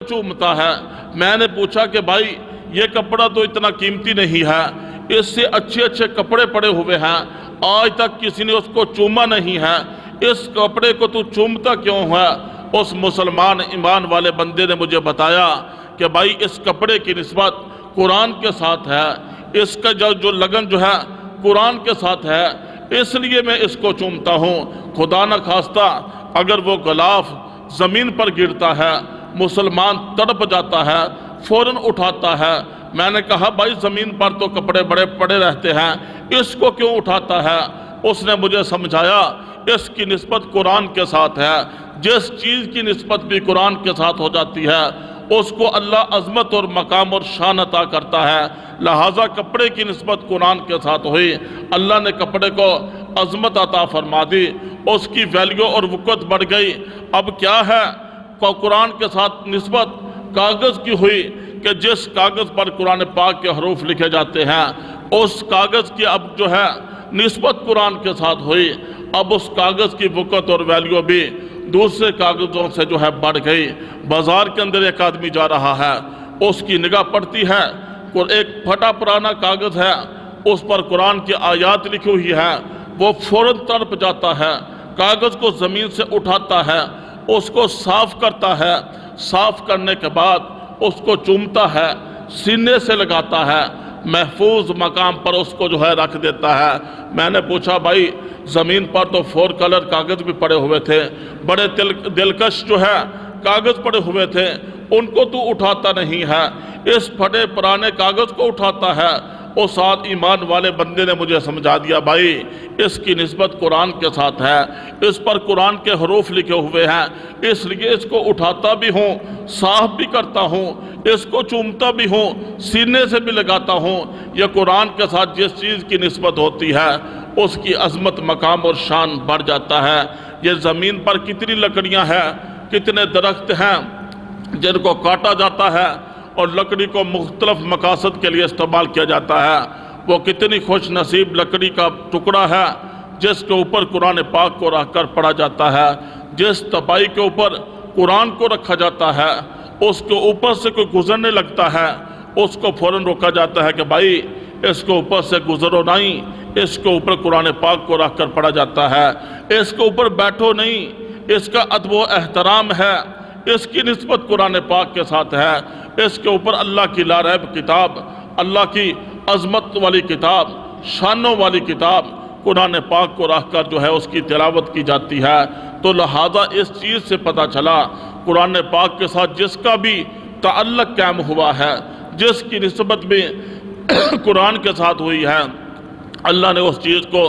چومتا ہے۔ میں نے پوچھا کہ بھائی یہ کپڑا تو اتنا قیمتی نہیں ہے، اس سے اچھے اچھے کپڑے پڑے ہوئے ہیں، آج تک کسی نے اس کو چوما نہیں ہے، اس کپڑے کو تو چومتا کیوں ہے؟ اس مسلمان ایمان والے بندے نے مجھے بتایا کہ بھائی اس کپڑے کی نسبت قرآن کے ساتھ ہے، اس کا جو لگن جو ہے قرآن کے ساتھ ہے، اس لیے میں اس کو چومتا ہوں۔ خدا نہ خواستہ اگر وہ غلاف زمین پر گرتا ہے، مسلمان تڑپ جاتا ہے، فوراً اٹھاتا ہے۔ میں نے کہا بھائی زمین پر تو کپڑے بڑے پڑے رہتے ہیں، اس کو کیوں اٹھاتا ہے؟ اس نے مجھے سمجھایا اس کی نسبت قرآن کے ساتھ ہے، جس چیز کی نسبت بھی قرآن کے ساتھ ہو جاتی ہے اس کو اللہ عظمت اور مقام اور شان عطا کرتا ہے، لہٰذا کپڑے کی نسبت قرآن کے ساتھ ہوئی، اللہ نے کپڑے کو عظمت عطا فرما دی، اس کی ویلیو اور وقت بڑھ گئی۔ اب کیا ہے؟ قرآن کے ساتھ نسبت کاغذ کی ہوئی کہ جس کاغذ پر قرآن پاک کے حروف لکھے جاتے ہیں اس کاغذ کی اب جو ہے نسبت قرآن کے ساتھ ہوئی، اب اس کاغذ کی وقت اور ویلیو بھی دوسرے کاغذوں سے جو ہے بڑھ گئی۔ بازار کے اندر ایک آدمی جا رہا ہے، اس کی نگاہ پڑتی ہے، ایک پھٹا پرانا کاغذ ہے، اس پر قرآن کی آیات لکھی ہوئی ہے، وہ فوراً تڑپ جاتا ہے، کاغذ کو زمین سے اٹھاتا ہے، اس کو صاف کرتا ہے، صاف کرنے کے بعد اس کو چومتا ہے، سینے سے لگاتا ہے، محفوظ مقام پر اس کو جو ہے رکھ دیتا ہے۔ میں نے پوچھا بھائی زمین پر تو 4 کلر کاغذ بھی پڑے ہوئے تھے، بڑے دلکش جو ہے کاغذ پڑے ہوئے تھے، ان کو تو اٹھاتا نہیں ہے، اس پھٹے پرانے کاغذ کو اٹھاتا ہے۔ اس ساتھ ایمان والے بندے نے مجھے سمجھا دیا بھائی اس کی نسبت قرآن کے ساتھ ہے، اس پر قرآن کے حروف لکھے ہوئے ہیں، اس لیے اس کو اٹھاتا بھی ہوں، صاف بھی کرتا ہوں، اس کو چومتا بھی ہوں، سینے سے بھی لگاتا ہوں۔ یہ قرآن کے ساتھ جس چیز کی نسبت ہوتی ہے اس کی عظمت مقام اور شان بڑھ جاتا ہے۔ یہ زمین پر کتنی لکڑیاں ہیں، کتنے درخت ہیں جن کو کاٹا جاتا ہے اور لکڑی کو مختلف مقاصد کے لیے استعمال کیا جاتا ہے، وہ کتنی خوش نصیب لکڑی کا ٹکڑا ہے جس کے اوپر قرآن پاک کو رکھ کر پڑھا جاتا ہے۔ جس تپائی کے اوپر قرآن کو رکھا جاتا ہے اس کے اوپر سے کوئی گزرنے لگتا ہے، اس کو فوراً روکا جاتا ہے کہ بھائی اس کے اوپر سے گزرو نہیں، اس کے اوپر قرآن پاک کو رکھ کر پڑھا جاتا ہے، اس کے اوپر بیٹھو نہیں، اس کا ادب و احترام ہے، اس کی نسبت قرآن پاک کے ساتھ ہے، اس کے اوپر اللہ کی لا ریب کتاب، اللہ کی عظمت والی کتاب، شانوں والی کتاب قرآن پاک کو رکھ کر جو ہے اس کی تلاوت کی جاتی ہے۔ تو لہذا اس چیز سے پتہ چلا قرآن پاک کے ساتھ جس کا بھی تعلق قائم ہوا ہے، جس کی نسبت بھی قرآن کے ساتھ ہوئی ہے، اللہ نے اس چیز کو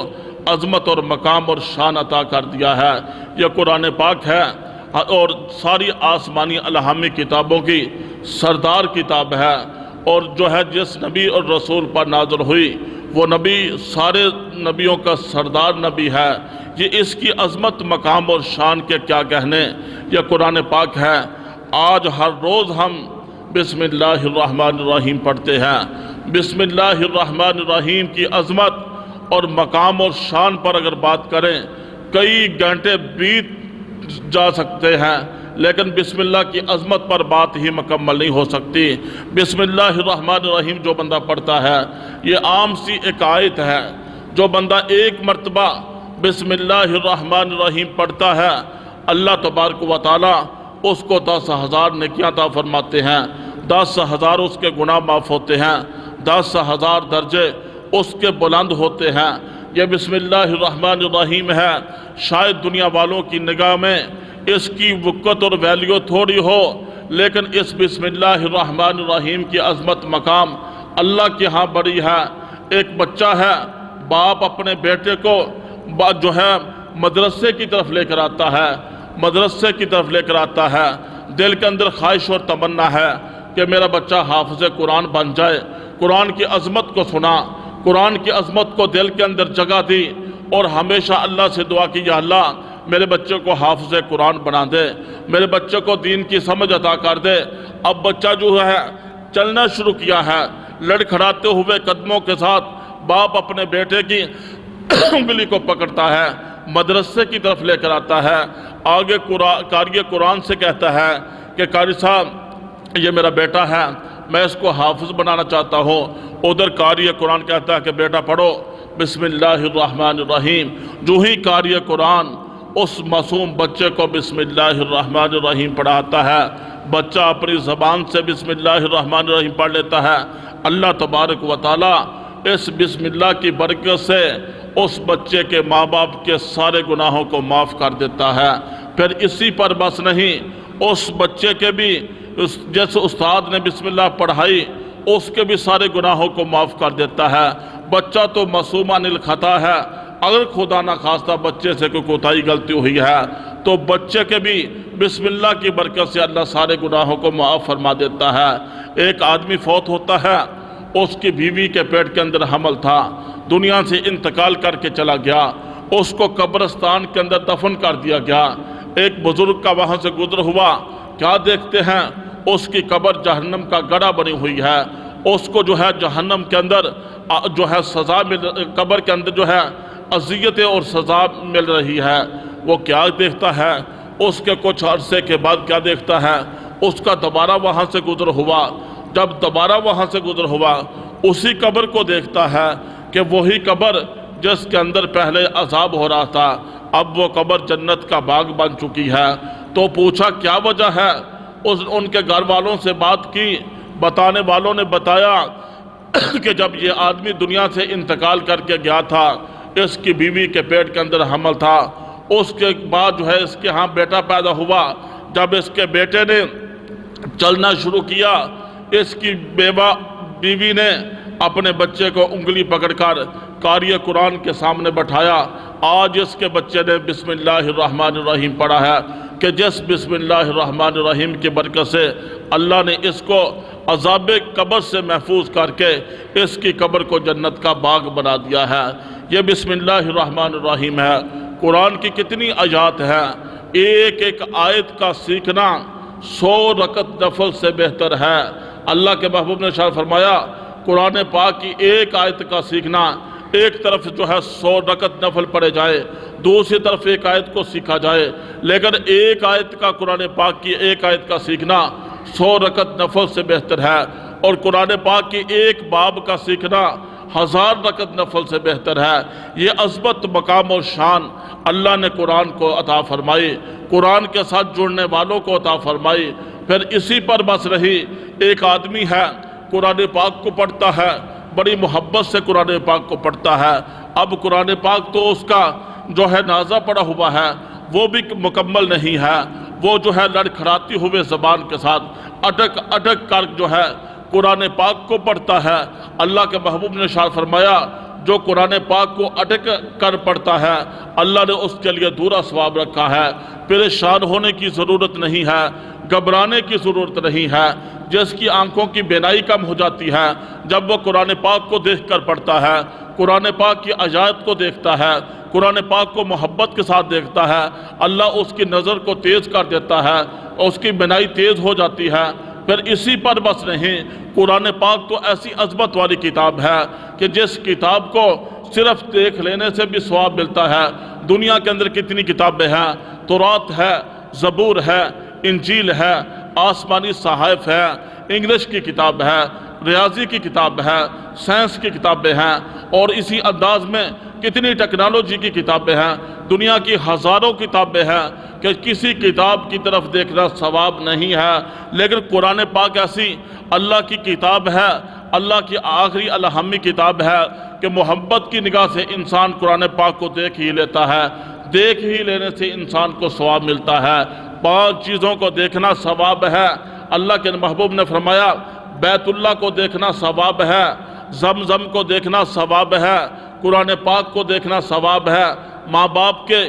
عظمت اور مقام اور شان عطا کر دیا ہے۔ یہ قرآن پاک ہے اور ساری آسمانی الہامی کتابوں کی سردار کتاب ہے، اور جو ہے جس نبی اور رسول پر نازل ہوئی وہ نبی سارے نبیوں کا سردار نبی ہے۔ یہ اس کی عظمت مقام اور شان کے کیا کہنے، یہ قرآن پاک ہے۔ آج ہر روز ہم بسم اللہ الرحمن الرحیم پڑھتے ہیں۔ بسم اللہ الرحمن الرحیم کی عظمت اور مقام اور شان پر اگر بات کریں کئی گھنٹے بیت جا سکتے ہیں، لیکن بسم اللہ کی عظمت پر بات ہی مکمل نہیں ہو سکتی۔ بسم اللہ الرحمن الرحیم جو بندہ پڑھتا ہے، یہ عام سی ایک آیت ہے، جو بندہ ایک مرتبہ بسم اللہ الرحمن الرحیم پڑھتا ہے اللہ تبارک و تعالی اس کو 10,000 نیکیاں عطا فرماتے ہیں، 10,000 اس کے گناہ معاف ہوتے ہیں، 10,000 درجے اس کے بلند ہوتے ہیں۔ یہ بسم اللہ الرحمن الرحیم ہے، شاید دنیا والوں کی نگاہ میں اس کی وقت اور ویلیو تھوڑی ہو، لیکن اس بسم اللہ الرحمن الرحیم کی عظمت مقام اللہ کے ہاں بڑی ہے۔ ایک بچہ ہے، باپ اپنے بیٹے کو جو ہے مدرسے کی طرف لے کر آتا ہے، مدرسے کی طرف لے کر آتا ہے، دل کے اندر خواہش اور تمنا ہے کہ میرا بچہ حافظ قرآن بن جائے، قرآن کی عظمت کو سنا، قرآن کی عظمت کو دل کے اندر جگہ دی، اور ہمیشہ اللہ سے دعا کی یا اللہ میرے بچے کو حافظ قرآن بنا دے، میرے بچے کو دین کی سمجھ عطا کر دے۔ اب بچہ جو ہے چلنا شروع کیا ہے، لڑکھڑاتے ہوئے قدموں کے ساتھ باپ اپنے بیٹے کی انگلی کو پکڑتا ہے، مدرسے کی طرف لے کر آتا ہے، آگے قاری قرآن سے کہتا ہے کہ قاری صاحب یہ میرا بیٹا ہے، میں اس کو حافظ بنانا چاہتا ہوں، ادھر قاری قرآن کہتا ہے کہ بیٹا پڑھو بسم اللہ الرحمن الرحیم۔ جو ہی قاری قرآن اس معصوم بچے کو بسم اللہ الرحمن الرحیم پڑھاتا ہے، بچہ اپنی زبان سے بسم اللہ الرحمن الرحیم پڑھ لیتا ہے، اللہ تبارک و تعالی اس بسم اللہ کی برکت سے اس بچے کے ماں باپ کے سارے گناہوں کو معاف کر دیتا ہے۔ پھر اسی پر بس نہیں، اس بچے کے بھی جیسے استاد نے بسم اللہ پڑھائی اس کے بھی سارے گناہوں کو معاف کر دیتا ہے۔ بچہ تو معصوم عن الخطا ہے، اگر خدا نہ خواستہ بچے سے کوئی کوتاہی غلطی ہوئی ہے تو بچے کے بھی بسم اللہ کی برکت سے اللہ سارے گناہوں کو معاف فرما دیتا ہے۔ ایک آدمی فوت ہوتا ہے، اس کی بیوی کے پیٹ کے اندر حمل تھا، دنیا سے انتقال کر کے چلا گیا، اس کو قبرستان کے اندر دفن کر دیا گیا۔ ایک بزرگ کا وہاں سے گزر ہوا، کیا دیکھتے ہیں اس کی قبر جہنم کا گڑھا بنی ہوئی ہے، اس کو جو ہے جہنم کے اندر جو ہے سزا قبر کے اندر جو ہے اذیتیں اور سزا مل رہی ہے۔ وہ کیا دیکھتا ہے، اس کے کچھ عرصے کے بعد کیا دیکھتا ہے، اس کا دوبارہ وہاں سے گزر ہوا، جب دوبارہ وہاں سے گزر ہوا اسی قبر کو دیکھتا ہے کہ وہی قبر جس کے اندر پہلے عذاب ہو رہا تھا اب وہ قبر جنت کا باغ بن چکی ہے۔ تو پوچھا کیا وجہ ہے، ان کے گھر والوں سے بات کی، بتانے والوں نے بتایا کہ جب یہ آدمی دنیا سے انتقال کر کے گیا تھا، اس کی بیوی کے پیٹ کے اندر حمل تھا، اس کے بعد جو ہے اس کے ہاں بیٹا پیدا ہوا، جب اس کے بیٹے نے چلنا شروع کیا، اس کی بیوی نے اپنے بچے کو انگلی پکڑ کر قاری قرآن کے سامنے بٹھایا۔ آج اس کے بچے نے بسم اللہ الرحمن الرحیم پڑھا ہے کہ جس بسم اللہ الرحمن الرحیم کی برکت سے اللہ نے اس کو عذاب قبر سے محفوظ کر کے اس کی قبر کو جنت کا باغ بنا دیا ہے۔ یہ بسم اللہ الرحمن الرحیم ہے۔ قرآن کی کتنی آیات ہیں، ایک ایک آیت کا سیکھنا 100 رکعت نفل سے بہتر ہے۔ اللہ کے محبوب نے ارشاد فرمایا قرآن پاک کی ایک آیت کا سیکھنا، ایک طرف جو ہے 100 رکعت نفل پڑھے جائے، دوسری طرف ایک آیت کو سیکھا جائے، لیکن ایک آیت کا قرآن پاک کی ایک آیت کا سیکھنا 100 رکعت نفل سے بہتر ہے، اور قرآن پاک کی ایک باب کا سیکھنا 1000 رکعت نفل سے بہتر ہے۔ یہ عظمت، مقام اور شان اللہ نے قرآن کو عطا فرمائی، قرآن کے ساتھ جڑنے والوں کو عطا فرمائی۔ پھر اسی پر بس رہی، ایک آدمی ہے قرآن پاک کو پڑھتا ہے، بڑی محبت سے قرآن پاک کو پڑھتا ہے، اب قرآن پاک تو اس کا جو ہے نازہ پڑا ہوا ہے، وہ بھی مکمل نہیں ہے، وہ جو ہے لڑکھڑاتی ہوئے زبان کے ساتھ اٹک اٹک کر جو ہے قرآن پاک کو پڑھتا ہے۔ اللہ کے محبوب نے ارشاد فرمایا جو قرآن پاک کو اٹک کر پڑھتا ہے اللہ نے اس کے لیے دورا ثواب رکھا ہے۔ پریشان ہونے کی ضرورت نہیں ہے، گھبرانے کی ضرورت نہیں ہے۔ جس کی آنکھوں کی بینائی کم ہو جاتی ہے جب وہ قرآن پاک کو دیکھ کر پڑھتا ہے، قرآن پاک کی آیات کو دیکھتا ہے، قرآن پاک کو محبت کے ساتھ دیکھتا ہے، اللہ اس کی نظر کو تیز کر دیتا ہے، اس کی بینائی تیز ہو جاتی ہے۔ پھر اسی پر بس نہیں، قرآن پاک تو ایسی عظمت والی کتاب ہے کہ جس کتاب کو صرف دیکھ لینے سے بھی ثواب ملتا ہے۔ دنیا کے اندر کتنی کتابیں ہیں، تورات ہے، زبور ہے، انجیل ہے، آسمانی صحائف ہے، انگلش کی کتاب ہے، ریاضی کی کتاب ہے، سائنس کی کتابیں ہیں، اور اسی انداز میں کتنی ٹیکنالوجی کی کتابیں ہیں، دنیا کی ہزاروں کتابیں ہیں کہ کسی کتاب کی طرف دیکھنا ثواب نہیں ہے، لیکن قرآن پاک ایسی اللہ کی کتاب ہے، اللہ کی آخری الہامی کتاب ہے کہ محبت کی نگاہ سے انسان قرآن پاک کو دیکھ ہی لیتا ہے، دیکھ ہی لینے سے انسان کو ثواب ملتا ہے۔ 5 چیزوں کو دیکھنا ثواب ہے۔ اللہ کے محبوب نے فرمایا بیت اللہ کو دیکھنا ثواب ہے، زمزم کو دیکھنا ثواب ہے، قرآن پاک کو دیکھنا ثواب ہے، ماں باپ کے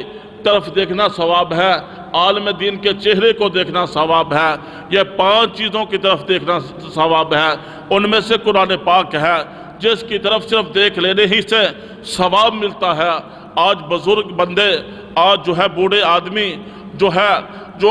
طرف دیکھنا ثواب ہے، عالم دین کے چہرے کو دیکھنا ثواب ہے۔ یہ 5 چیزوں کی طرف دیکھنا ثواب ہے، ان میں سے قرآن پاک ہے جس کی طرف صرف دیکھ لینے ہی سے ثواب ملتا ہے۔ آج بزرگ بندے، آج جو ہے بوڑھے آدمی جو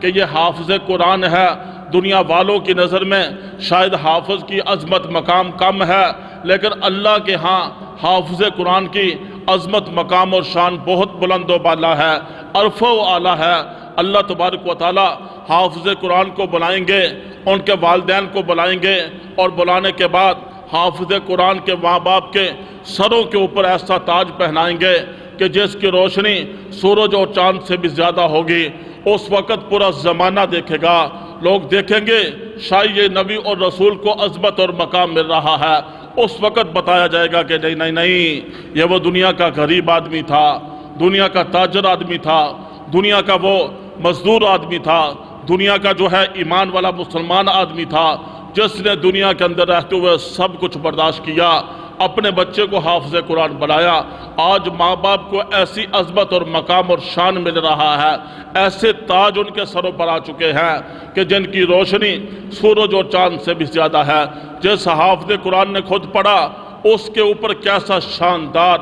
کہ یہ حافظ قرآن ہے، دنیا والوں کی نظر میں شاید حافظ کی عظمت مقام کم ہے، لیکن اللہ کے ہاں حافظ قرآن کی عظمت مقام اور شان بہت بلند و بالا ہے، عرف و اعلیٰ ہے۔ اللہ تبارک و تعالی حافظ قرآن کو بلائیں گے، ان کے والدین کو بلائیں گے، اور بلانے کے بعد حافظ قرآن کے ماں باپ کے سروں کے اوپر ایسا تاج پہنائیں گے کہ جس کی روشنی سورج اور چاند سے بھی زیادہ ہوگی۔ اس وقت پورا زمانہ دیکھے گا، لوگ دیکھیں گے شاید یہ نبی اور رسول کو عظمت اور مقام مل رہا ہے۔ اس وقت بتایا جائے گا کہ نہیں نہیں نہیں، یہ وہ دنیا کا غریب آدمی تھا، دنیا کا تاجر آدمی تھا، دنیا کا وہ مزدور آدمی تھا، دنیا کا جو ہے ایمان والا مسلمان آدمی تھا، جس نے دنیا کے اندر رہتے ہوئے سب کچھ برداشت کیا، اپنے بچے کو حافظ قرآن بنایا۔ آج ماں باپ کو ایسی عظمت اور مقام اور شان مل رہا ہے، ایسے تاج ان کے سروں پر آ چکے ہیں کہ جن کی روشنی سورج اور چاند سے بھی زیادہ ہے۔ جس حافظ قرآن نے خود پڑھا، اس کے اوپر کیسا شاندار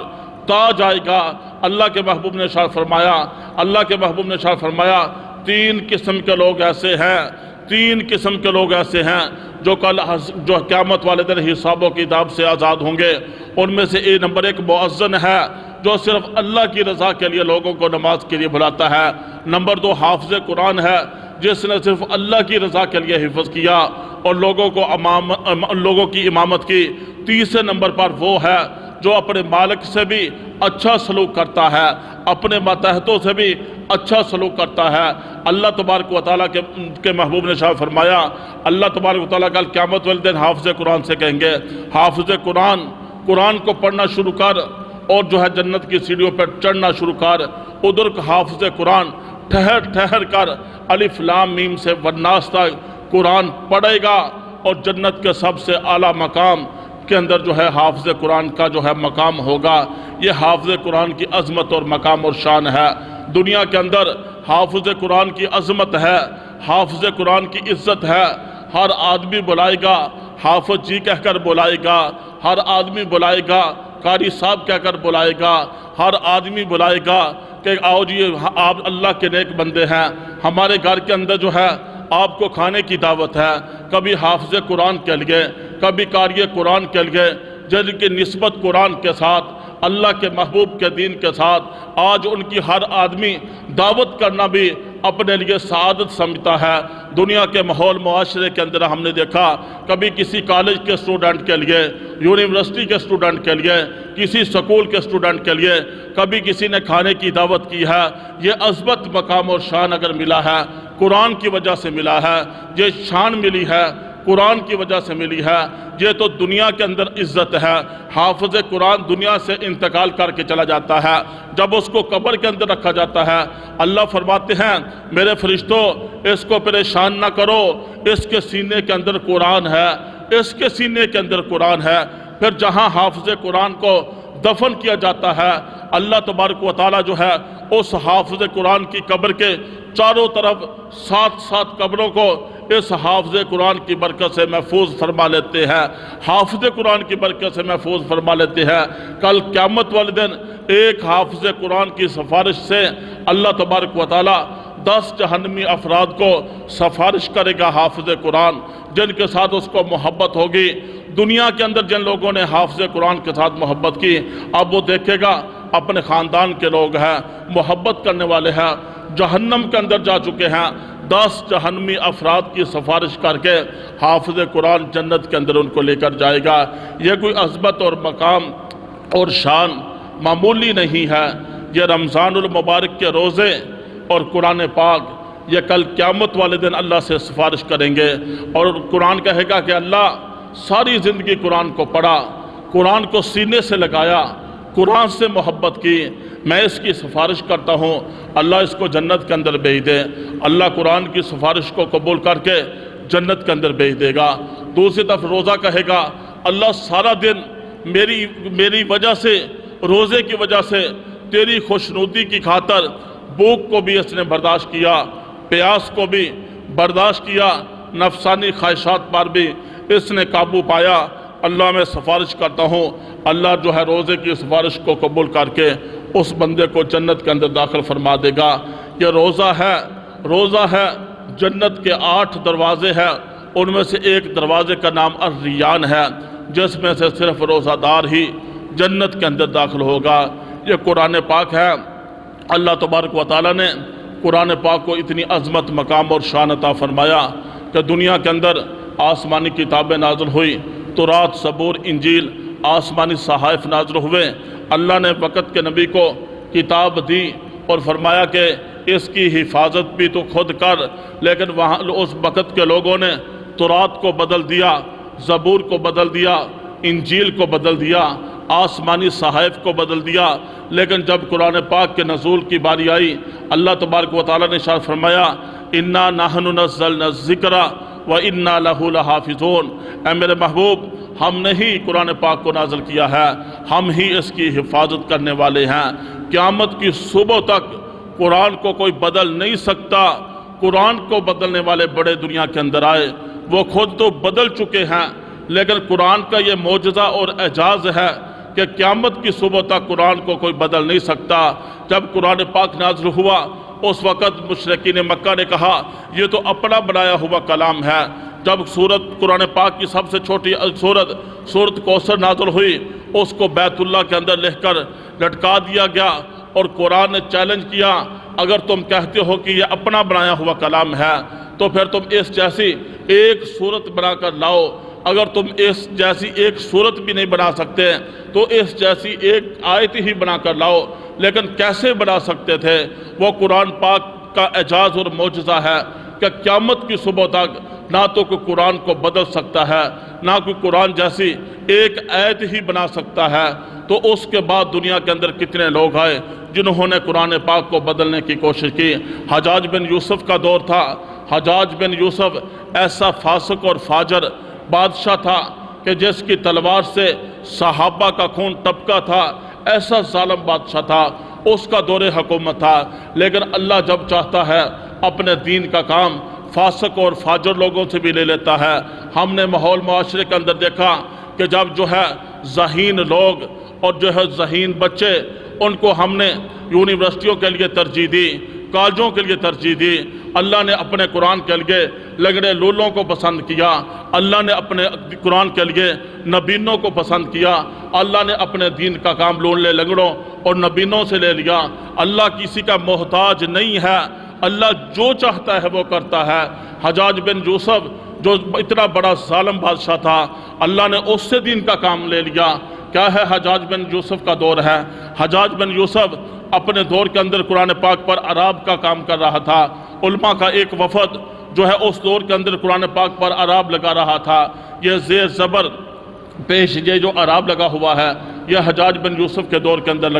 تاج آئے گا۔ اللہ کے محبوب نے ارشاد فرمایا، اللہ کے محبوب نے ارشاد فرمایا، تین قسم کے لوگ ایسے ہیں، تین قسم کے لوگ ایسے ہیں جو قیامت والے دن حساب و کتاب سے آزاد ہوں گے۔ ان میں سے نمبر ایک مؤذن ہے جو صرف اللہ کی رضا کے لیے لوگوں کو نماز کے لیے بلاتا ہے۔ نمبر دو حافظ قرآن ہے جس نے صرف اللہ کی رضا کے لیے حفظ کیا اور لوگوں کی امامت کی۔ تیسرے نمبر پر وہ ہے جو اپنے مالک سے بھی اچھا سلوک کرتا ہے، اپنے ماتحتوں سے بھی اچھا سلوک کرتا ہے۔ اللہ تبارک و تعالیٰ کے محبوب نے ارشاد فرمایا، اللہ تبارک و تعالیٰ کل قیامت والے دن حافظ قرآن سے کہیں گے، حافظ قرآن کو پڑھنا شروع کر اور جو ہے جنت کی سیڑھیوں پر چڑھنا شروع کر۔ ادھر حافظ قرآن ٹھہر کر الف لام میم سے والناس تک قرآن پڑھے گا، اور جنت کے سب سے اعلیٰ مقام کے اندر جو ہے حافظ قرآن کا جو ہے مقام ہوگا۔ یہ حافظ قرآن کی عظمت اور مقام اور شان ہے۔ دنیا کے اندر حافظ قرآن کی عظمت ہے، حافظ قرآن کی عزت ہے۔ ہر آدمی بلائے گا حافظ جی کہہ کر بلائے گا، ہر آدمی بلائے گا قاری صاحب کہہ کر بلائے گا، ہر آدمی بلائے گا کہ آؤ جی آپ اللہ کے نیک بندے ہیں، ہمارے گھر کے اندر جو ہے آپ کو کھانے کی دعوت ہے۔ کبھی حافظ قرآن کے لیے، کبھی قاری قرآن کے لیے، جن کی نسبت قرآن کے ساتھ، اللہ کے محبوب کے دین کے ساتھ، آج ان کی ہر آدمی دعوت کرنا بھی اپنے لیے سعادت سمجھتا ہے۔ دنیا کے ماحول معاشرے کے اندر ہم نے دیکھا، کبھی کسی کالج کے اسٹوڈنٹ کے لیے، یونیورسٹی کے اسٹوڈنٹ کے لیے، کسی سکول کے اسٹوڈنٹ کے لیے کبھی کسی نے کھانے کی دعوت کی ہے۔ یہ عظمت مقام اور شان اگر ملا ہے قرآن کی وجہ سے ملا ہے، یہ شان ملی ہے قرآن کی وجہ سے ملی ہے، یہ تو دنیا کے اندر عزت ہے۔ حافظ قرآن دنیا سے انتقال کر کے چلا جاتا ہے، جب اس کو قبر کے اندر رکھا جاتا ہے اللہ فرماتے ہیں میرے فرشتوں اس کو پریشان نہ کرو، اس کے سینے کے اندر قرآن ہے، اس کے سینے کے اندر قرآن ہے۔ پھر جہاں حافظ قرآن کو دفن کیا جاتا ہے، اللہ تبارک و تعالیٰ جو ہے اس حافظ قرآن کی قبر کے چاروں طرف 7 قبروں کو اس حافظ قرآن کی برکت سے محفوظ فرما لیتے ہیں، حافظ قرآن کی برکت سے محفوظ فرما لیتے ہیں۔ کل قیامت والے دن ایک حافظ قرآن کی سفارش سے اللہ تبارک و تعالیٰ 10 جہنمی افراد کو سفارش کرے گا حافظ قرآن، جن کے ساتھ اس کو محبت ہوگی۔ دنیا کے اندر جن لوگوں نے حافظ قرآن کے ساتھ محبت کی، اب وہ دیکھے گا اپنے خاندان کے لوگ ہیں، محبت کرنے والے ہیں، جہنم کے اندر جا چکے ہیں، 10 جہنمی افراد کی سفارش کر کے حافظ قرآن جنت کے اندر ان کو لے کر جائے گا۔ یہ کوئی عظمت اور مقام اور شان معمولی نہیں ہے۔ یہ رمضان المبارک کے روزے اور قرآن پاک یہ کل قیامت والے دن اللہ سے سفارش کریں گے، اور قرآن کہے گا کہ اللہ ساری زندگی قرآن کو پڑھا، قرآن کو سینے سے لگایا، قرآن سے محبت کی، میں اس کی سفارش کرتا ہوں، اللہ اس کو جنت کے اندر بھیج دے۔ اللہ قرآن کی سفارش کو قبول کر کے جنت کے اندر بھیج دے گا۔ دوسری طرف روزہ کہے گا اللہ سارا دن میری وجہ سے، روزے کی وجہ سے تیری خوشنودی کی خاطر بھوک کو بھی اس نے برداشت کیا، پیاس کو بھی برداشت کیا، نفسانی خواہشات پر بھی اس نے قابو پایا۔ اللہ میں سفارش کرتا ہوں، اللہ جو ہے روزے کی سفارش کو قبول کر کے اس بندے کو جنت کے اندر داخل فرما دے گا۔ یہ روزہ ہے جنت کے 8 دروازے ہیں، ان میں سے ایک دروازے کا نام الریان ہے، جس میں سے صرف روزہ دار ہی جنت کے اندر داخل ہوگا۔ یہ قرآن پاک ہے۔ اللہ تبارک و تعالیٰ نے قرآن پاک کو اتنی عظمت، مقام اور شان عطا فرمایا کہ دنیا کے اندر آسمانی کتابیں نازل ہوئی، تورات، زبور، انجیل، آسمانی صحائف نازل ہوئے۔ اللہ نے وقت کے نبی کو کتاب دی اور فرمایا کہ اس کی حفاظت بھی تو خود کر، لیکن وہاں اس وقت کے لوگوں نے تورات کو بدل دیا، زبور کو بدل دیا، انجیل کو بدل دیا، آسمانی صحائف کو بدل دیا۔ لیکن جب قرآن پاک کے نزول کی باری آئی، اللہ تبارک و تعالیٰ نے ارشاد فرمایا اِنَّا نَحْنُ نَزَّلْنَا الذِّكْرَ وَإِنَّا لَهُ لَحَافِظُونَ، اے میرے محبوب، ہم نے ہی قرآن پاک کو نازل کیا ہے، ہم ہی اس کی حفاظت کرنے والے ہیں۔ قیامت کی صبح تک قرآن کو کوئی بدل نہیں سکتا۔ قرآن کو بدلنے والے بڑے دنیا کے اندر آئے، وہ خود تو بدل چکے ہیں، لیکن قرآن کا یہ معجزہ اور اعجاز ہے کہ قیامت کی صبح تک قرآن کو کوئی بدل نہیں سکتا۔ جب قرآن پاک نازل ہوا، اس وقت مشرکین مکہ نے کہا یہ تو اپنا بنایا ہوا کلام ہے۔ جب سورت قرآن پاک کی سب سے چھوٹی سورت کوثر نازل ہوئی، اس کو بیت اللہ کے اندر لکھ کر لٹکا دیا گیا، اور قرآن نے چیلنج کیا اگر تم کہتے ہو کہ یہ اپنا بنایا ہوا کلام ہے تو پھر تم اس جیسی ایک سورت بنا کر لاؤ۔ اگر تم اس جیسی ایک سورت بھی نہیں بنا سکتے تو اس جیسی ایک آیت ہی بنا کر لاؤ۔ لیکن کیسے بنا سکتے تھے؟ وہ قرآن پاک کا اعجاز اور معجزہ ہے کہ قیامت کی صبح تک نہ تو کوئی قرآن کو بدل سکتا ہے، نہ کوئی قرآن جیسی ایک آیت ہی بنا سکتا ہے۔ تو اس کے بعد دنیا کے اندر کتنے لوگ آئے جنہوں نے قرآن پاک کو بدلنے کی کوشش کی۔ حجاج بن یوسف کا دور تھا۔ حجاج بن یوسف ایسا فاسق اور فاجر بادشاہ تھا کہ جس کی تلوار سے صحابہ کا خون ٹپکا تھا، ایسا ظالم بادشاہ تھا، اس کا دور حکومت تھا۔ لیکن اللہ جب چاہتا ہے اپنے دین کا کام فاسق اور فاجر لوگوں سے بھی لے لیتا ہے۔ ہم نے ماحول معاشرے کے اندر دیکھا کہ جب جو ہے ذہین لوگ اور جو ہے ذہین بچے، ان کو ہم نے یونیورسٹیوں کے لیے ترجیح دی، کالجوں کے لیے ترجیح دی۔ اللہ نے اپنے قرآن کے لیے لنگڑے لولوں کو پسند کیا، اللہ نے اپنے قرآن کے لیے نبینوں کو پسند کیا، اللہ نے اپنے دین کا کام لونڈے لنگڑوں اور نبینوں سے لے لیا۔ اللہ کسی کا محتاج نہیں ہے، اللہ جو چاہتا ہے وہ کرتا ہے۔ حجاج بن یوسف جو اتنا بڑا ظالم بادشاہ تھا، اللہ نے اس سے دین کا کام لے لیا۔ کیا ہے حجاج بن یوسف کا دور ہے۔ حجاج بن یوسف اپنے دور کے اندر قرآن پاک پر اعراب کا کام کر رہا تھا۔ علماء کا ایک وفد جو ہے اس دور کے اندر قرآن پاک پر اعراب لگا رہا تھا۔ یہ زیر زبر پیش یہ جو اعراب لگا ہوا ہے، یہ حجاج بن یوسف کے دور کے اندر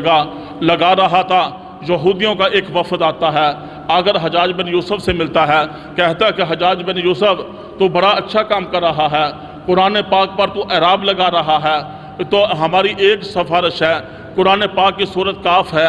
لگا رہا تھا۔ یہودیوں کا ایک وفد آتا ہے، اگر حجاج بن یوسف سے ملتا ہے، کہتا ہے کہ حجاج بن یوسف تو بڑا اچھا کام کر رہا ہے، قرآن پاک پر تو اعراب لگا رہا ہے، تو ہماری ایک سفارش ہے، قرآن پاک کی سورت کاف ہے،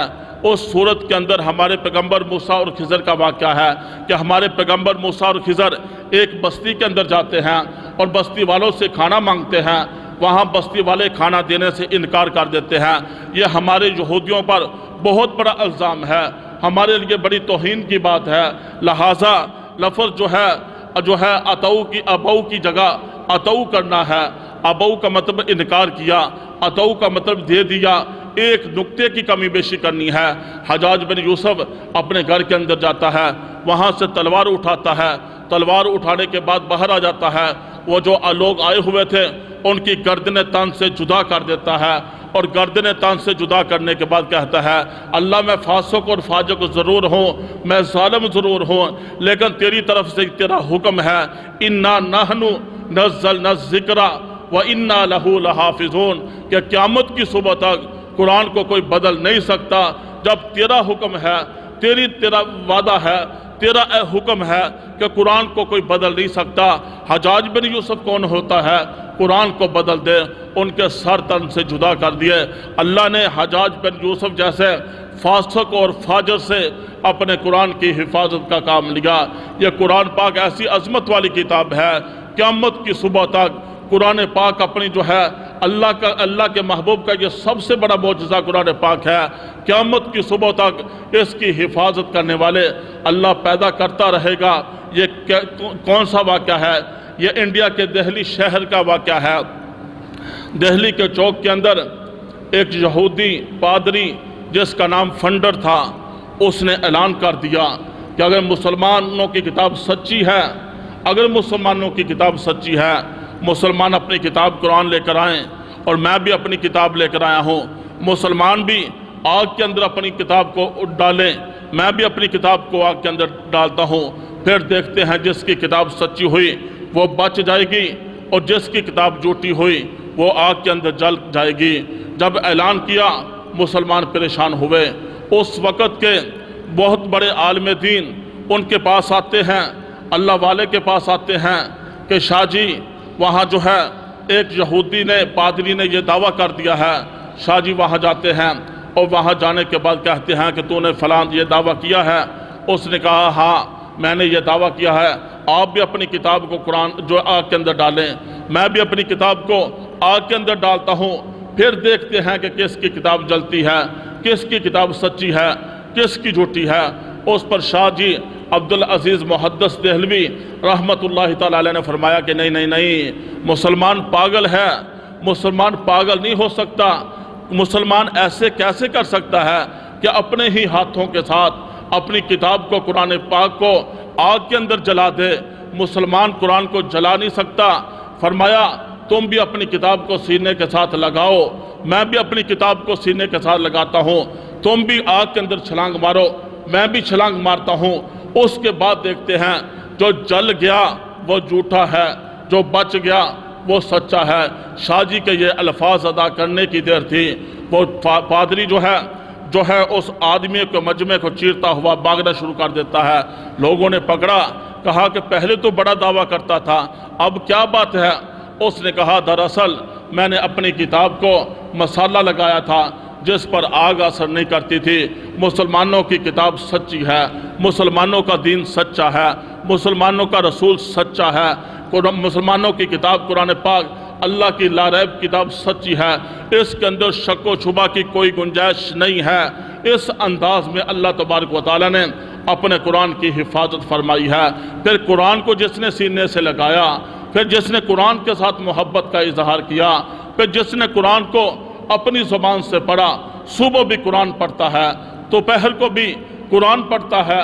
اس سورت کے اندر ہمارے پیغمبر موسیٰ اور خضر کا واقعہ ہے کہ ہمارے پیغمبر موسیٰ اور خضر ایک بستی کے اندر جاتے ہیں اور بستی والوں سے کھانا مانگتے ہیں، وہاں بستی والے کھانا دینے سے انکار کر دیتے ہیں۔ یہ ہمارے یہودیوں پر بہت بڑا الزام ہے، ہمارے لیے بڑی توہین کی بات ہے۔ لہٰذا لفظ جو ہے اتو کی ابو کی جگہ اتو کرنا ہے۔ ابو کا مطلب انکار کیا، اتو کا مطلب دے دیا، ایک نقطے کی کمی بیشی کرنی ہے۔ حجاج بن یوسف اپنے گھر کے اندر جاتا ہے، وہاں سے تلوار اٹھاتا ہے، تلوار اٹھانے کے بعد باہر آ جاتا ہے، وہ جو لوگ آئے ہوئے تھے ان کی گردنیں تن سے جدا کر دیتا ہے، اور گردنیں تن سے جدا کرنے کے بعد کہتا ہے اللہ میں فاسق اور فاجر ضرور ہوں، میں ظالم ضرور ہوں، لیکن تیری طرف سے تیرا حکم ہے اِنَّا نَحْنُ نَزَّلْنَا الذِّكْرَ وَإِنَّا لَهُ لَحَافِظُونَ کہ قیامت کی صبح تک قرآن کو کوئی بدل نہیں سکتا۔ جب تیرا حکم ہے، تیرا وعدہ ہے، تیرا حکم ہے کہ قرآن کو کوئی بدل نہیں سکتا۔ حجاج بن یوسف کون ہوتا ہے قرآن کو بدل دے؟ ان کے سر تن سے جدا کر دیے۔ اللہ نے حجاج بن یوسف جیسے فاسق اور فاجر سے اپنے قرآن کی حفاظت کا کام لیا۔ یہ قرآن پاک ایسی عظمت والی کتاب ہے، قیامت کی صبح تک قرآن پاک اپنی جو ہے اللہ کے محبوب کا یہ سب سے بڑا معجزہ قرآن پاک ہے۔ قیامت کی صبح تک اس کی حفاظت کرنے والے اللہ پیدا کرتا رہے گا۔ یہ کون سا واقعہ ہے؟ یہ انڈیا کے دہلی شہر کا واقعہ ہے۔ دہلی کے چوک کے اندر ایک یہودی پادری جس کا نام فنڈر تھا، اس نے اعلان کر دیا کہ اگر مسلمانوں کی کتاب سچی ہے، اگر مسلمانوں کی کتاب سچی ہے، مسلمان اپنی کتاب قرآن لے کر آئیں، اور میں بھی اپنی کتاب لے کر آیا ہوں۔ مسلمان بھی آگ کے اندر اپنی کتاب کو ڈالیں، میں بھی اپنی کتاب کو آگ کے اندر ڈالتا ہوں، پھر دیکھتے ہیں جس کی کتاب سچی ہوئی وہ بچ جائے گی، اور جس کی کتاب جھوٹی ہوئی وہ آگ کے اندر جل جائے گی۔ جب اعلان کیا مسلمان پریشان ہوئے۔ اس وقت کے بہت بڑے عالم دین ان کے پاس آتے ہیں، اللہ والے کے پاس آتے ہیں کہ شاہ جی وہاں جو ہے ایک یہودی نے پادری نے یہ دعویٰ کر دیا ہے۔ شاہ جی وہاں جاتے ہیں اور وہاں جانے کے بعد کہتے ہیں کہ تو نے فلاں یہ دعویٰ کیا ہے؟ اس نے کہا ہاں میں نے یہ دعویٰ کیا ہے، آپ بھی اپنی کتاب کو قرآن جو آگ کے اندر ڈالیں، میں بھی اپنی کتاب کو آگ کے اندر ڈالتا ہوں، پھر دیکھتے ہیں کہ کس کی کتاب جلتی ہے، کس کی کتاب سچی ہے، کس کی جھوٹی ہے۔ اس پر شاہ جی عبدالعزیز محدث دہلوی رحمت اللہ تعالیٰ علیہ نے فرمایا کہ نہیں نہیں نہیں، مسلمان پاگل ہے، مسلمان پاگل نہیں ہو سکتا۔ مسلمان ایسے کیسے کر سکتا ہے کہ اپنے ہی ہاتھوں کے ساتھ اپنی کتاب کو قرآن پاک کو آگ کے اندر جلا دے؟ مسلمان قرآن کو جلا نہیں سکتا۔ فرمایا تم بھی اپنی کتاب کو سینے کے ساتھ لگاؤ، میں بھی اپنی کتاب کو سینے کے ساتھ لگاتا ہوں، تم بھی آگ کے اندر چھلانگ مارو، میں بھی چھلانگ مارتا ہوں۔ اس کے بعد دیکھتے ہیں جو جل گیا وہ جھوٹا ہے، جو بچ گیا وہ سچا ہے۔ شاہ جی کے یہ الفاظ ادا کرنے کی دیر تھی، وہ پادری جو ہے اس آدمی کو مجمع کو چیرتا ہوا بھاگنا شروع کر دیتا ہے۔ لوگوں نے پکڑا، کہا کہ پہلے تو بڑا دعویٰ کرتا تھا، اب کیا بات ہے؟ اس نے کہا دراصل میں نے اپنی کتاب کو مسالہ لگایا تھا جس پر آگ اثر نہیں کرتی تھی۔ مسلمانوں کی کتاب سچی ہے، مسلمانوں کا دین سچا ہے، مسلمانوں کا رسول سچا ہے، مسلمانوں کی کتاب قرآن پاک اللہ کی لاریب کتاب سچی ہے، اس کے اندر شک و شبہ کی کوئی گنجائش نہیں ہے۔ اس انداز میں اللہ تبارک و تعالیٰ نے اپنے قرآن کی حفاظت فرمائی ہے۔ پھر قرآن کو جس نے سینے سے لگایا، پھر جس نے قرآن کے ساتھ محبت کا اظہار کیا، پھر جس نے قرآن کو اپنی زبان سے پڑھا، صبح بھی قرآن پڑھتا ہے، دوپہر کو بھی قرآن پڑھتا ہے،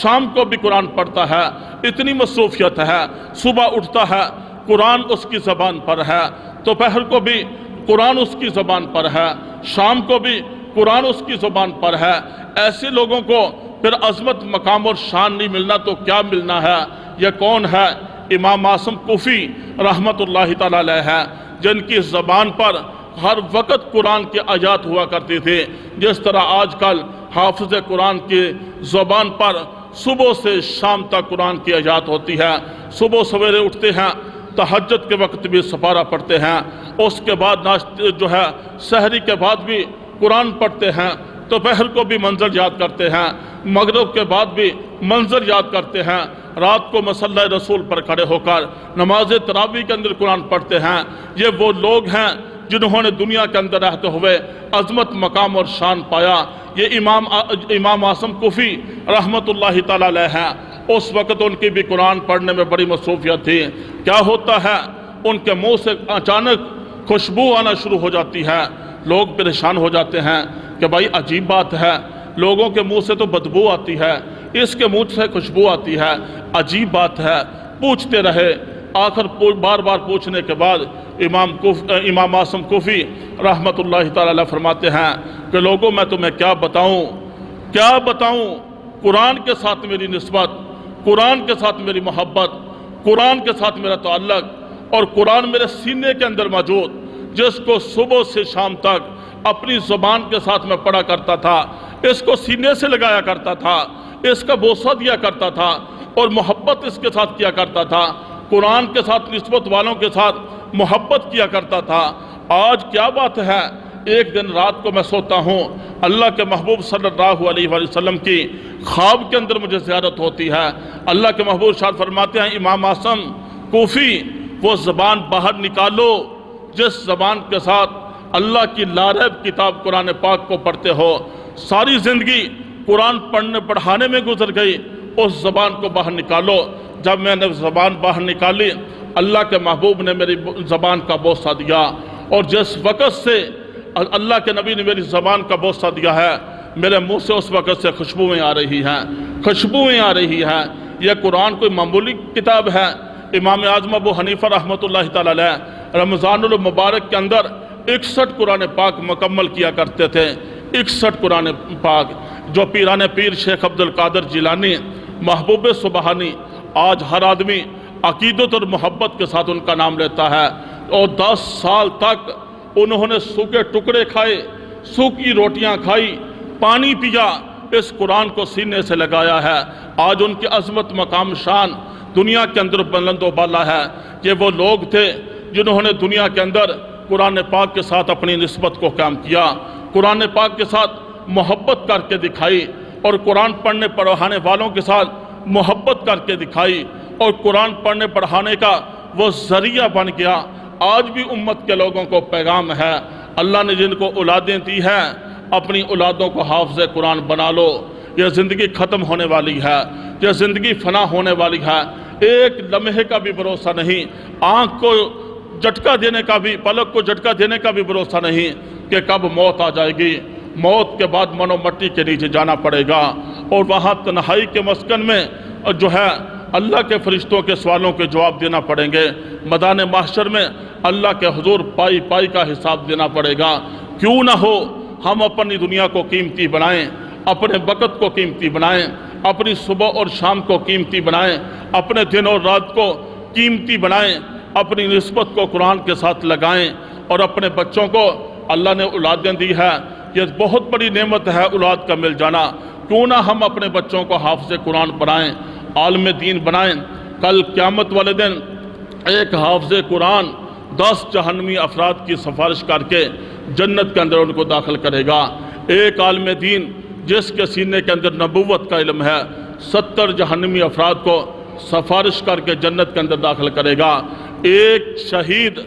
شام کو بھی قرآن پڑھتا ہے، اتنی مصروفیت ہے، صبح اٹھتا ہے قرآن اس کی زبان پر ہے، دوپہر کو بھی قرآن اس کی زبان پر ہے، شام کو بھی قرآن اس کی زبان پر ہے۔ ایسے لوگوں کو پھر عظمت مقام اور شان نہیں ملنا تو کیا ملنا ہے؟ یہ کون ہے؟ امام اعظم کوفی رحمت اللہ تعالیٰ علیہ ہے، جن کی زبان پر ہر وقت قرآن کی آیات ہوا کرتی تھی، جس طرح آج کل حافظ قرآن کی زبان پر صبح سے شام تک قرآن کی آیات ہوتی ہے۔ صبح سویرے اٹھتے ہیں، تہجد کے وقت بھی سپارہ پڑھتے ہیں، اس کے بعد جو ہے سحری کے بعد بھی قرآن پڑھتے ہیں، دوپہر کو بھی منظر یاد کرتے ہیں، مغرب کے بعد بھی منظر یاد کرتے ہیں، رات کو مصلی رسول پر کھڑے ہو کر نماز تراویح کے اندر قرآن پڑھتے ہیں۔ یہ وہ لوگ ہیں جنہوں نے دنیا کے اندر رہتے ہوئے عظمت مقام اور شان پایا۔ یہ امام اعظم کوفی رحمت اللہ تعالیٰ علیہ ہیں۔ اس وقت ان کی بھی قرآن پڑھنے میں بڑی مصروفیت تھی۔ کیا ہوتا ہے؟ ان کے منہ سے اچانک خوشبو آنا شروع ہو جاتی ہے، لوگ پریشان ہو جاتے ہیں کہ بھائی عجیب بات ہے، لوگوں کے منہ سے تو بدبو آتی ہے، اس کے منہ سے خوشبو آتی ہے، عجیب بات ہے۔ پوچھتے رہے، آخر بار بار پوچھنے کے بعد امام اعظم کوفی رحمت اللہ تعالیٰ علیہ فرماتے ہیں کہ لوگوں میں تمہیں کیا بتاؤں، قرآن کے ساتھ میری نسبت، قرآن کے ساتھ میری محبت، قرآن کے ساتھ میرا تعلق، اور قرآن میرے سینے کے اندر موجود، جس کو صبح سے شام تک اپنی زبان کے ساتھ میں پڑھا کرتا تھا، اس کو سینے سے لگایا کرتا تھا، اس کا بوسہ دیا کرتا تھا اور محبت اس کے ساتھ کیا کرتا تھا، قرآن کے ساتھ نسبت والوں کے ساتھ محبت کیا کرتا تھا۔ آج کیا بات ہے؟ ایک دن رات کو میں سوتا ہوں، اللہ کے محبوب صلی اللہ علیہ وآلہ وسلم کی خواب کے اندر مجھے زیارت ہوتی ہے۔ اللہ کے محبوب ارشاد فرماتے ہیں امام اعظم کوفی وہ زبان باہر نکالو جس زبان کے ساتھ اللہ کی لاریب کتاب قرآن پاک کو پڑھتے ہو۔ ساری زندگی قرآن پڑھنے پڑھانے میں گزر گئی، اس زبان کو باہر نکالو۔ جب میں نے زبان باہر نکالی، اللہ کے محبوب نے میری زبان کا بوسہ دیا، اور جس وقت سے اللہ کے نبی نے میری زبان کا بوسہ دیا ہے، میرے منہ سے اس وقت سے خوشبوئیں آ رہی ہیں، خوشبوئیں آ رہی ہیں۔ یہ قرآن کوئی معمولی کتاب ہے۔ امام اعظم ابو حنیفہ رحمۃ اللہ تعالی علیہ رمضان المبارک کے اندر 61 قرآن پاک مکمل کیا کرتے تھے، 61 قرآن پاک، جو پیران پیر شیخ عبد القادر جیلانی محبوب سبحانی، آج ہر آدمی عقیدت اور محبت کے ساتھ ان کا نام لیتا ہے، اور 10 سال تک انہوں نے سوکھے ٹکڑے کھائے، سوکھی روٹیاں کھائی، پانی پیا، اس قرآن کو سینے سے لگایا ہے۔ آج ان کی عظمت مقام شان دنیا کے اندر بلند و بالا ہے۔ یہ وہ لوگ تھے جنہوں نے دنیا کے اندر قرآن پاک کے ساتھ اپنی نسبت کو قائم کیا، قرآن پاک کے ساتھ محبت کر کے دکھائی، اور قرآن پڑھنے پڑھانے والوں کے ساتھ محبت کر کے دکھائی، اور قرآن پڑھنے پڑھانے کا وہ ذریعہ بن گیا۔ آج بھی امت کے لوگوں کو پیغام ہے، اللہ نے جن کو اولادیں دی ہیں، اپنی اولادوں کو حافظ قرآن بنا لو۔ یہ زندگی ختم ہونے والی ہے، یہ زندگی فنا ہونے والی ہے، ایک لمحے کا بھی بھروسہ نہیں، آنکھ کو جھٹکا دینے کا بھی، پلک کو جھٹکا دینے کا بھی بھروسہ نہیں کہ کب موت آ جائے گی۔ موت کے بعد منو مٹی کے نیچے جانا پڑے گا، اور وہاں تنہائی کے مسکن میں جو ہے اللہ کے فرشتوں کے سوالوں کے جواب دینا پڑیں گے۔ میدان محشر میں اللہ کے حضور پائی پائی کا حساب دینا پڑے گا۔ کیوں نہ ہو ہم اپنی دنیا کو قیمتی بنائیں، اپنے وقت کو قیمتی بنائیں، اپنی صبح اور شام کو قیمتی بنائیں، اپنے دن اور رات کو قیمتی بنائیں، اپنی نسبت کو قرآن کے ساتھ لگائیں، اور اپنے بچوں کو اللہ نے اولادیں دی ہے، یہ بہت بڑی نعمت ہے اولاد کا مل جانا۔ کیوں نہ ہم اپنے بچوں کو حافظ قرآن بنائیں، عالم دین بنائیں۔ کل قیامت والے دن ایک حافظ قرآن 10 جہنمی افراد کی سفارش کر کے جنت کے اندر ان کو داخل کرے گا۔ ایک عالم دین جس کے سینے کے اندر نبوت کا علم ہے، 70 جہنمی افراد کو سفارش کر کے جنت کے اندر داخل کرے گا۔ ایک شہید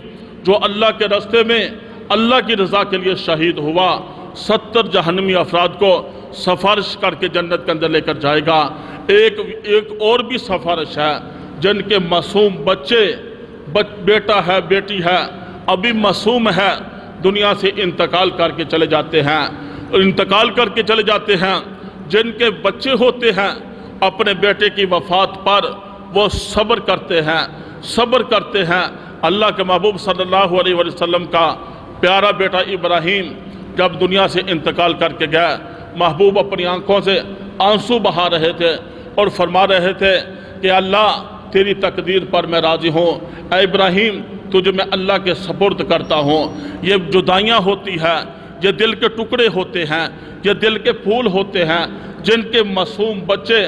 جو اللہ کے راستے میں اللہ کی رضا کے لیے شہید ہوا، 70 جہنمی افراد کو سفارش کر کے جنت کے اندر لے کر جائے گا۔ ایک اور بھی سفارش ہے، جن کے معصوم بچے، بیٹا ہے، بیٹی ہے، ابھی معصوم ہے، دنیا سے انتقال کر کے چلے جاتے ہیں، انتقال کر کے چلے جاتے ہیں۔ جن کے بچے ہوتے ہیں، اپنے بیٹے کی وفات پر وہ صبر کرتے ہیں، صبر کرتے ہیں۔ اللہ کے محبوب صلی اللہ علیہ وسلم کا پیارا بیٹا ابراہیم جب دنیا سے انتقال کر کے گئے، محبوب اپنی آنکھوں سے آنسو بہا رہے تھے اور فرما رہے تھے کہ اللہ تیری تقدیر پر میں راضی ہوں، اے ابراہیم تجھے میں اللہ کے سپرد کرتا ہوں۔ یہ جدائیاں ہوتی ہیں، یہ دل کے ٹکڑے ہوتے ہیں، یہ دل کے پھول ہوتے ہیں، جن کے معصوم بچے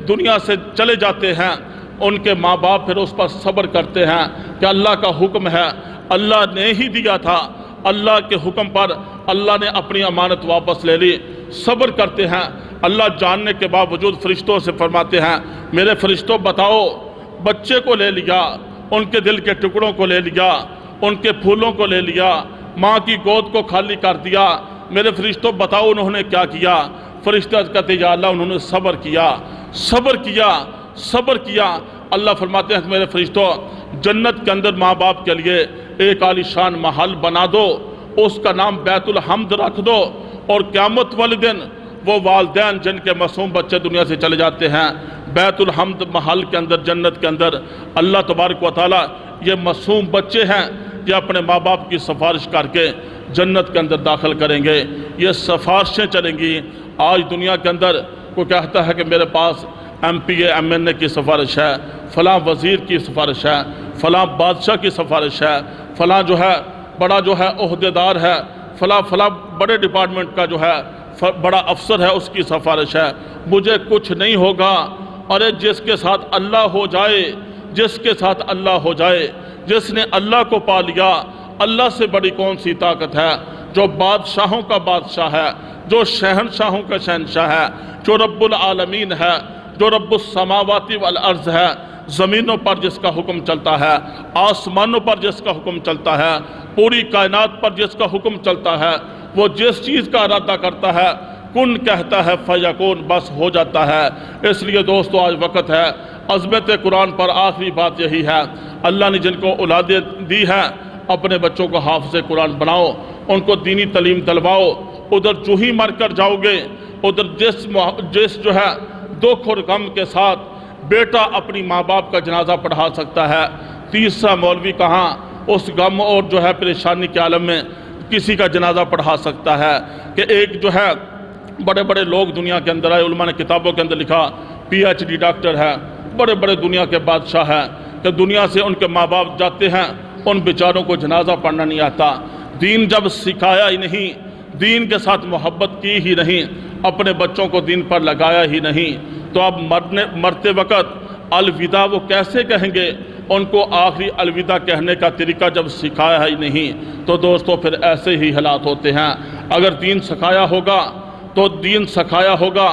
دنیا سے چلے جاتے ہیں، ان کے ماں باپ پھر اس پر صبر کرتے ہیں کہ اللہ کا حکم ہے، اللہ نے ہی دیا تھا، اللہ کے حکم پر اللہ نے اپنی امانت واپس لے لی، صبر کرتے ہیں۔ اللہ جاننے کے باوجود فرشتوں سے فرماتے ہیں، میرے فرشتوں بتاؤ، بچے کو لے لیا، ان کے دل کے ٹکڑوں کو لے لیا، ان کے پھولوں کو لے لیا، ماں کی گود کو خالی کر دیا، میرے فرشتوں بتاؤ انہوں نے کیا کیا؟ فرشتہ کہتے یا اللہ انہوں نے صبر کیا، صبر کیا، صبر کیا۔ اللہ فرماتے ہیں کہ میرے فرشتوں جنت کے اندر ماں باپ کے لیے ایک عالی شان محل بنا دو، اس کا نام بیت الحمد رکھ دو، اور قیامت والے دن وہ والدین جن کے معصوم بچے دنیا سے چلے جاتے ہیں، بیت الحمد محل کے اندر جنت کے اندر اللہ تبارک و تعالی یہ معصوم بچے ہیں، یہ اپنے ماں باپ کی سفارش کر کے جنت کے اندر داخل کریں گے۔ یہ سفارشیں چلیں گی۔ آج دنیا کے اندر کوئی کہتا ہے کہ میرے پاس M P A M N A کی سفارش ہے، فلاں وزیر کی سفارش ہے، فلاں بادشاہ کی سفارش ہے، فلاں جو ہے بڑا جو ہے عہدیدار ہے، فلاں بڑے ڈپارٹمنٹ کا جو ہے بڑا افسر ہے، اس کی سفارش ہے، مجھے کچھ نہیں ہوگا۔ ارے جس کے ساتھ اللہ ہو جائے، جس کے ساتھ اللہ ہو جائے، جس نے اللہ کو پا لیا، اللہ سے بڑی کون سی طاقت ہے؟ جو بادشاہوں کا بادشاہ ہے، جو شہنشاہوں کا شہنشاہ ہے، جو رب العالمین ہے، جو رب السماوات والارض ہے، زمینوں پر جس کا حکم چلتا ہے، آسمانوں پر جس کا حکم چلتا ہے، پوری کائنات پر جس کا حکم چلتا ہے، وہ جس چیز کا ارادہ کرتا ہے کن کہتا ہے فیکون، بس ہو جاتا ہے۔ اس لیے دوستو آج وقت ہے عظمت قرآن پر آخری بات یہی ہے، اللہ نے جن کو اولادیں دی ہے اپنے بچوں کو حافظ قرآن بناؤ، ان کو دینی تعلیم دلواؤ۔ ادھر جو ہی مر کر جاؤ گے، ادھر جس جو ہے دکھ اور غم کے ساتھ بیٹا اپنی ماں باپ کا جنازہ پڑھا سکتا ہے، تیسرا مولوی کہاں اس غم اور جو ہے پریشانی کے عالم میں کسی کا جنازہ پڑھا سکتا ہے۔ کہ ایک جو ہے بڑے بڑے لوگ دنیا کے اندر آئے، علماء نے کتابوں کے اندر لکھا، PhD ڈاکٹر ہے، بڑے بڑے دنیا کے بادشاہ ہیں، کہ دنیا سے ان کے ماں باپ جاتے ہیں، ان بیچاروں کو جنازہ پڑھنا نہیں آتا۔ دین جب سکھایا ہی نہیں، دین کے ساتھ محبت کی ہی نہیں، اپنے بچوں کو دین پر لگایا ہی نہیں، تو اب مرتے وقت الوداع وہ کیسے کہیں گے؟ ان کو آخری الوداع کہنے کا طریقہ جب سکھایا ہی نہیں، تو دوستو پھر ایسے ہی حالات ہوتے ہیں۔ اگر دین سکھایا ہوگا تو دین سکھایا ہوگا،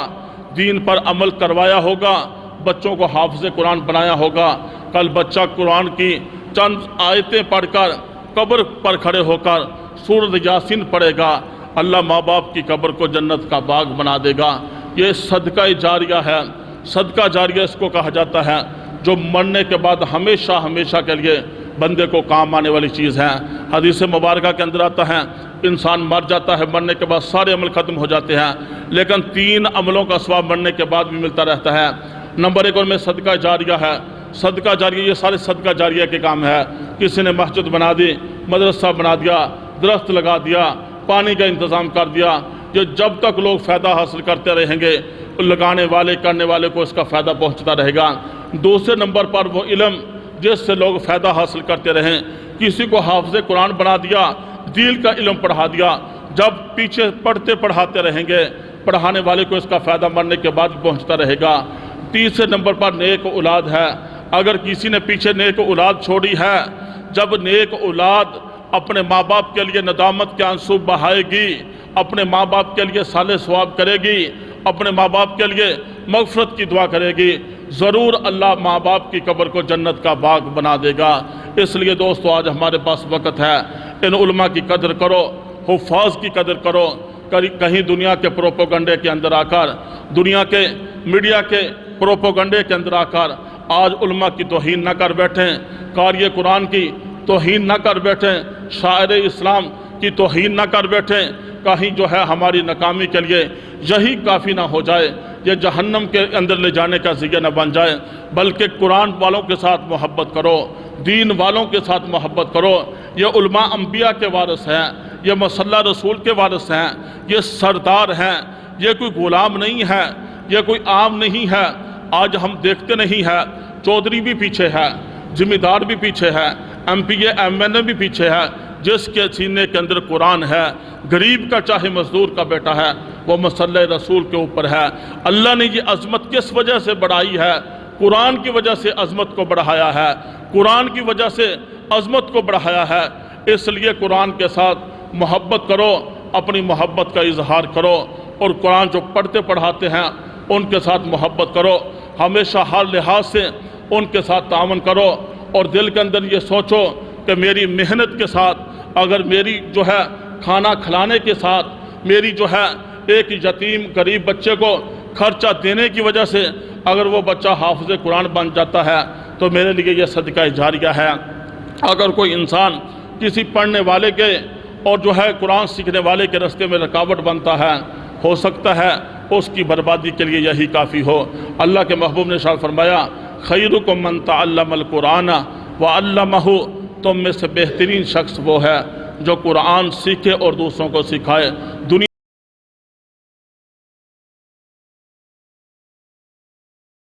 دین پر عمل کروایا ہوگا، بچوں کو حافظ قرآن بنایا ہوگا، کل بچہ قرآن کی چند آیتیں پڑھ کر قبر پر کھڑے ہو کر سورۃ یاسین پڑھے گا، اللہ ماں باپ کی قبر کو جنت کا باغ بنا دے گا۔ یہ صدقہ جاریہ ہے، صدقہ جاریہ اس کو کہا جاتا ہے جو مرنے کے بعد ہمیشہ ہمیشہ کے لیے بندے کو کام آنے والی چیز ہے۔ حدیث مبارکہ کے اندر آتا ہے انسان مر جاتا ہے، مرنے کے بعد سارے عمل ختم ہو جاتے ہیں، لیکن 3 عملوں کا ثواب مرنے کے بعد بھی ملتا رہتا ہے۔ نمبر 1 ان میں صدقہ جاریہ ہے۔ صدقہ جاریہ یہ سارے صدقہ جاریہ کے کام ہے۔ کسی نے مسجد بنا دی، مدرسہ بنا دیا، درخت لگا دیا، پانی کا انتظام کر دیا، یہ جب تک لوگ فائدہ حاصل کرتے رہیں گے لگانے والے کرنے والے کو اس کا فائدہ پہنچتا رہے گا۔ دوسرے نمبر پر وہ علم جس سے لوگ فائدہ حاصل کرتے رہیں، کسی کو حافظ قرآن بنا دیا، دین کا علم پڑھا دیا، جب پیچھے پڑھتے پڑھاتے رہیں گے پڑھانے والے کو اس کا فائدہ مرنے کے بعد پہنچتا رہے گا۔ تیسرے نمبر پر نیک اولاد ہے۔ اگر کسی نے پیچھے نیک اولاد چھوڑی ہے، جب نیک اولاد اپنے ماں باپ کے لیے ندامت کے آنسو بہائے گی، اپنے ماں باپ کے لیے صالح ثواب کرے گی، اپنے ماں باپ کے لیے مغفرت کی دعا کرے گی، ضرور اللہ ماں باپ کی قبر کو جنت کا باغ بنا دے گا۔ اس لیے دوستو آج ہمارے پاس وقت ہے، ان علماء کی قدر کرو، حفاظ کی قدر کرو۔ کہیں دنیا کے پروپیگنڈے کے اندر آ کر، دنیا کے میڈیا کے پروپیگنڈے کے اندر آ کر آج علماء کی توہین نہ کر بیٹھیں، قاری قرآن کی توہین نہ کر بیٹھیں، شاعر اسلام کی توہین نہ کر بیٹھیں، کہیں جو ہے ہماری ناکامی کے لیے یہی کافی نہ ہو جائے، یہ جہنم کے اندر لے جانے کا ذریعہ نہ بن جائے، بلکہ قرآن والوں کے ساتھ محبت کرو، دین والوں کے ساتھ محبت کرو۔ یہ علماء انبیاء کے وارث ہیں، یہ مصلی رسول کے وارث ہیں، یہ سردار ہیں، یہ کوئی غلام نہیں ہے، یہ کوئی عام نہیں ہے۔ آج ہم دیکھتے نہیں ہیں، چودھری بھی پیچھے ہے، ذمہ دار بھی پیچھے ہے، MPA MNA بھی پیچھے ہے، جس کے سینے کے اندر قرآن ہے، غریب کا چاہے مزدور کا بیٹا ہے، وہ مصلی رسول کے اوپر ہے۔ اللہ نے یہ عظمت کس وجہ سے بڑھائی ہے؟ قرآن کی وجہ سے عظمت کو بڑھایا ہے، قرآن کی وجہ سے عظمت کو بڑھایا ہے۔ اس لیے قرآن کے ساتھ محبت کرو، اپنی محبت کا اظہار کرو، اور قرآن جو پڑھتے پڑھاتے ہیں ان کے ساتھ محبت کرو، ہمیشہ ہر لحاظ سے ان کے ساتھ تعاون کرو، اور دل کے اندر یہ سوچو کہ میری محنت کے ساتھ، اگر میری جو ہے کھانا کھلانے کے ساتھ، میری جو ہے ایک یتیم غریب بچے کو خرچہ دینے کی وجہ سے اگر وہ بچہ حافظ قرآن بن جاتا ہے تو میرے لیے یہ صدقہ جاریہ ہے۔ اگر کوئی انسان کسی پڑھنے والے کے اور جو ہے قرآن سیکھنے والے کے راستے میں رکاوٹ بنتا ہے، ہو سکتا ہے اس کی بربادی کے لیے یہی کافی ہو۔ اللہ کے محبوب نے ارشاد فرمایا خیرکم من تعلم القرآن وعلمہ، تم میں سے بہترین شخص وہ ہے جو قرآن سیکھے اور دوسروں کو سکھائے۔ دنیا